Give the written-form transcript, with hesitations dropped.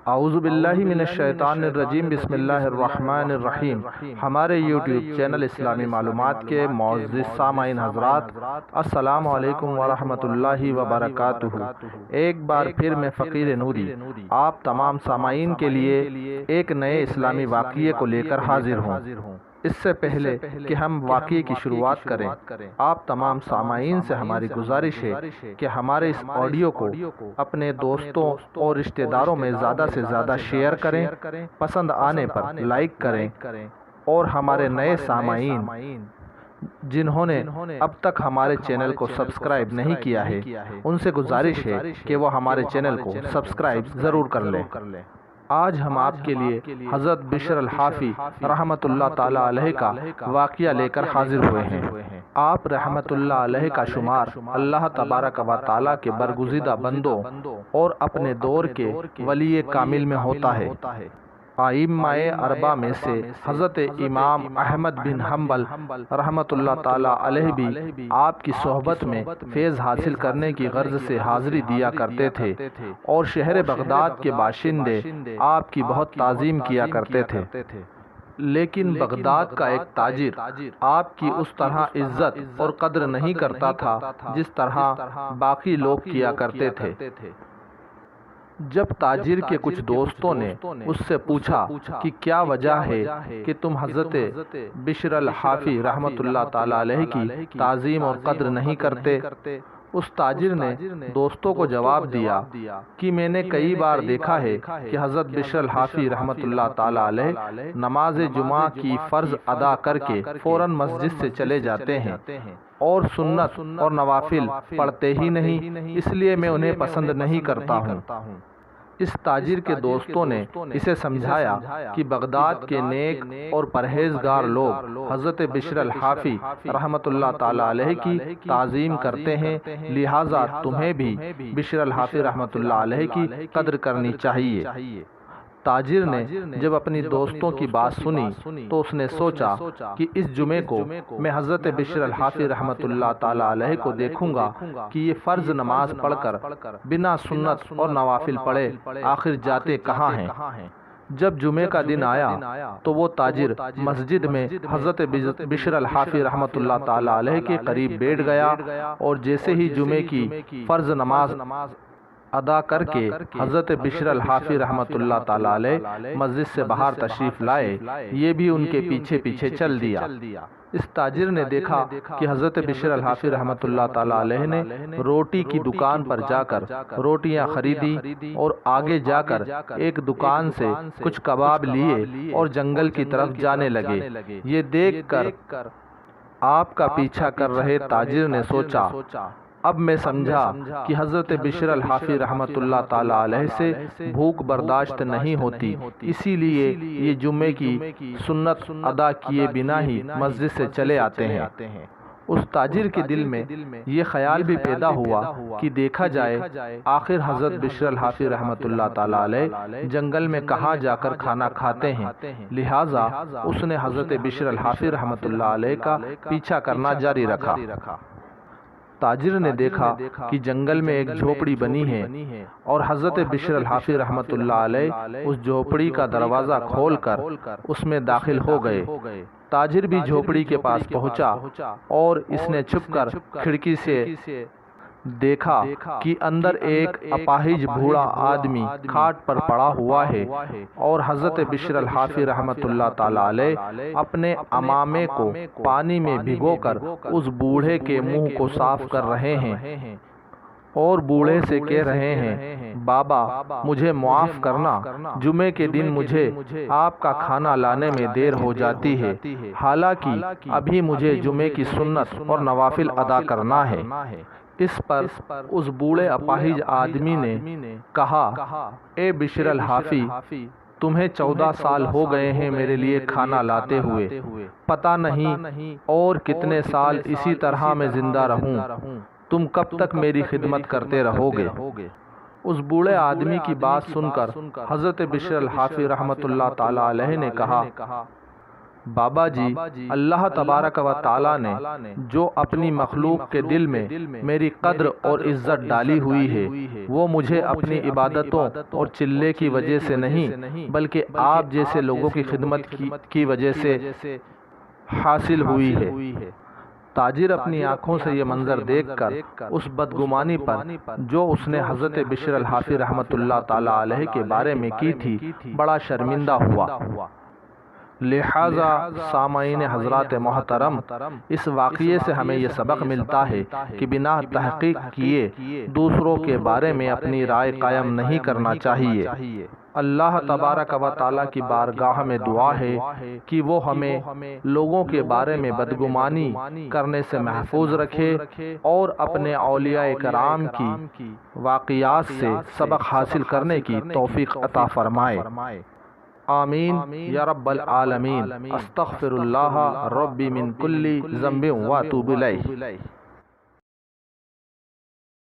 اعوذ باللہ من الشیطان الرجیم، بسم اللہ الرحمن الرحیم۔ ہمارے یوٹیوب چینل اسلامی معلومات کے معزز سامعین حضرات، السلام علیکم ورحمۃ اللہ وبرکاتہ۔ ایک بار پھر میں فقیر نوری آپ تمام سامعین کے لیے ایک نئے اسلامی واقعے کو لے کر حاضر ہوں۔ اس سے پہلے کہ ہم واقعے کی شروعات کریں، آپ تمام سامعین سے ہماری گزارش ہے کہ ہمارے اس آڈیو کو اپنے دوستوں اور رشتہ داروں میں زیادہ سے زیادہ شیئر کریں، پسند آنے پر لائک کریں، اور ہمارے نئے سامعین جنہوں نے اب تک ہمارے چینل کو سبسکرائب نہیں کیا ہے، ان سے گزارش ہے کہ وہ ہمارے چینل کو سبسکرائب ضرور کر لیں۔ آج ہم آپ کے لیے حضرت بشر الحافی رحمت اللہ تعالی علیہ کا واقعہ لے کر حاضر ہوئے ہیں۔ آپ رحمت اللہ علیہ کا شمار اللہ تبارک و تعالی کے برگزیدہ بندوں اور اپنے دور کے ولی کامل میں ہوتا ہے۔ ائمہ اربعہ میں سے حضرت امام احمد بن حنبل رحمت اللہ تعالی علیہ بھی آپ کی صحبت میں فیض حاصل کرنے کی غرض سے حاضری دیا کرتے تھے، اور شہر بغداد کے باشندے آپ کی بہت تعظیم کیا کرتے تھے۔ لیکن بغداد کا ایک تاجر آپ کی اس طرح عزت اور قدر نہیں کرتا تھا جس طرح باقی لوگ کیا کرتے تھے۔ جب تاجر کے کچھ دوستوں نے اس سے پوچھا کہ کیا وجہ ہے کہ تم حضرت بشر الحافی رحمت اللہ تعالی علیہ کی تعظیم اور قدر نہیں کرتے، اس تاجر نے دوستوں کو جواب دیا کہ میں نے کئی بار دیکھا ہے کہ حضرت بشر الحافی رحمت اللہ تعالی علیہ نماز جمعہ کی فرض ادا کر کے فوراً مسجد سے چلے جاتے ہیں اور سنت اور نوافل پڑھتے ہی نہیں، اس لیے میں انہیں پسند نہیں کرتا ہوں۔ اس تاجر کے دوستوں نے اسے سمجھایا کہ بغداد کے نیک اور پرہیزگار لوگ حضرت بشر الحافی رحمت اللہ تعالی علیہ کی تعظیم کرتے ہیں، لہٰذا تمہیں بھی بشر الحافی رحمت اللہ علیہ کی قدر کرنی چاہیے۔ تاجر نے جب اپنی دوستوں کی بات سنی تو اس نے سوچا کہ اس جمعے کو میں حضرت بشر الحافی رحمت اللہ تعالی علیہ کو دیکھوں گا کہ یہ فرض نماز پڑھ کر بنا سنت اور نوافل پڑھے آخر جاتے کہاں ہیں۔ جب جمعے کا دن آیا تو وہ تاجر مسجد میں حضرت بشر الحافی رحمت اللہ تعالی علیہ کے قریب بیٹھ گیا، اور جیسے ہی جمعے کی فرض نماز ادا کر کے حضرت بشر الحافی رحمت اللہ تعالی علیہ مسجد سے باہر تشریف لائے، یہ بھی ان کے پیچھے پیچھے چل دیا۔ اس تاجر نے دیکھا کہ حضرت بشر الحافی رحمت اللہ تعالی علیہ نے روٹی کی دکان پر جا کر روٹیاں خریدی، اور آگے جا کر ایک دکان سے کچھ کباب لیے اور جنگل کی طرف جانے لگے۔ یہ دیکھ کر آپ کا پیچھا کر رہے تاجر نے سوچا، اب میں سمجھا کہ حضرت بشر الحافی رحمت اللہ تعالی علیہ سے بھوک برداشت نہیں ہوتی، اسی لیے یہ جمعے کی سنت ادا کیے بنا ہی مسجد سے چلے آتے ہیں۔ اس تاجر کے دل میں یہ خیال بھی پیدا ہوا کہ دیکھا جائے آخر حضرت بشر الحافی رحمت اللہ تعالی علیہ جنگل میں کہاں جا کر کھانا کھاتے ہیں، لہٰذا اس نے حضرت بشر الحافی رحمت اللہ علیہ کا پیچھا کرنا جاری رکھا۔ تاجر نے دیکھا کہ جنگل میں ایک جھوپڑی بنی ہے، اور حضرت بشر الحافی رحمت اللہ علیہ اس جھوپڑی کا دروازہ کھول کر اس میں داخل ہو گئے۔ تاجر بھی جھوپڑی کے پاس پہنچا، اور اس نے چھپ کر کھڑکی سے دیکھا کہ اندر ایک اپاہج بوڑھا آدمی کھاٹ پر پڑا ہوا ہے، اور حضرت بشر الحافی رحمت اللہ تعالی علیہ اپنے عمامے کو پانی میں بھگو کر اس بوڑھے کے منہ کو صاف کر رہے ہیں، اور بوڑھے سے کہہ رہے ہیں، بابا مجھے معاف کرنا، جمعے کے دن مجھے آپ کا کھانا لانے میں دیر ہو جاتی ہے، حالانکہ ابھی مجھے جمعے کی سنت اور نوافل ادا کرنا ہے۔ اس پر اس بوڑھے اپاہج آدمی نے کہا، اے بشر الحافی، تمہیں 14 سال ہو گئے ہیں میرے لیے کھانا لاتے ہوئے، پتہ نہیں اور کتنے سال اسی طرح میں زندہ رہوں، تم کب تک میری خدمت کرتے رہو گے؟ اس بوڑھے آدمی کی بات سن کر حضرت بشر الحافی رحمت اللہ تعالی علیہ نے کہا، بابا جی، اللہ تبارک و تعالی نے جو اپنی مخلوق کے دل میں میری قدر اور عزت ڈالی ہوئی ہے وہ مجھے اپنی عبادتوں اور چلے کی وجہ سے نہیں بلکہ آپ جیسے لوگوں کی خدمت کی وجہ سے حاصل ہوئی ہے۔ تاجر اپنی آنکھوں سے یہ منظر دیکھ کر اس بدگمانی پر جو اس نے حضرت بشر الحافی رحمۃ اللہ تعالی علیہ کے بارے میں کی تھی بڑا شرمندہ ہوا۔ لہٰذا سامعین حضرات محترم، اس واقعے سے ہمیں یہ سبق ملتا ہے کہ بنا تحقیق کیے دوسروں کے بارے میں اپنی رائے قائم نہیں کرنا چاہیے۔ اللہ تبارک و تعالیٰ کی بارگاہ میں دعا ہے کہ وہ ہمیں لوگوں کے بارے میں بدگمانی کرنے سے محفوظ رکھے اور اپنے اولیاء کرام کی واقعات سے سبق حاصل کرنے کی توفیق عطا فرمائے۔ آمین یا رب العالمین۔ استغفر اللہ ربی من کل ذنب واتوب الیہ۔